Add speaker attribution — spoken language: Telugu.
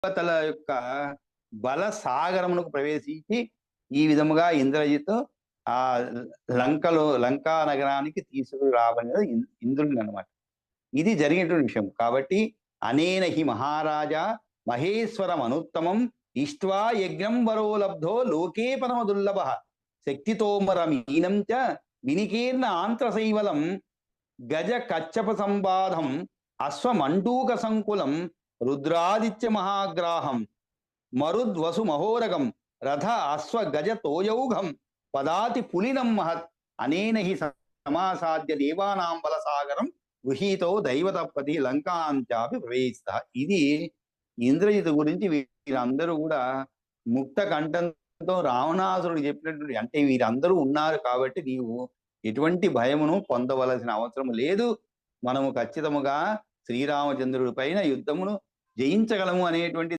Speaker 1: దేవతల యొక్క బల సాగరమునకు ప్రవేశించి ఈ విధముగా ఇంద్రజిత్ ఆ లంకా నగరానికి తీసుకురాబడినది ఇంద్రుడిని అనమాట. ఇది జరిగినటువంటి విషయం. కాబట్టి అనేన హి మహారాజా మహేశ్వరం అనుత్తమం ఇష్ట్వా యజ్ఞం వరో లబ్ధో లోకే పరమ దుర్లభ శక్తితోమరమీనం చ వినికీర్ణ ఆంత్రశైవలం గజ కచ్చప సంబాధం అశ్వమండూక సంకులం రుద్రాదిత్య మహాగ్రాహం మరుద్వసు మహోరగం రథ అశ్వ గజ తోయౌఘం పదాతి పులినం మహత్ అనేన హి సమాసాద్య దేవానాం బలసాగరం గృహీతో దైవతపతి లంకాంచాపి ప్రవేశిత. ఇది ఇంద్రజిత్ గురించి వీరందరూ కూడా ముక్త కంఠంతో రావణాసురుడు చెప్పినటువంటి, అంటే వీరందరూ ఉన్నారు కాబట్టి నీవు ఎటువంటి భయమును పొందవలసిన అవసరం లేదు, మనము ఖచ్చితముగా శ్రీరామచంద్రుడి పైన యుద్ధమును జయించగలము అనేటువంటి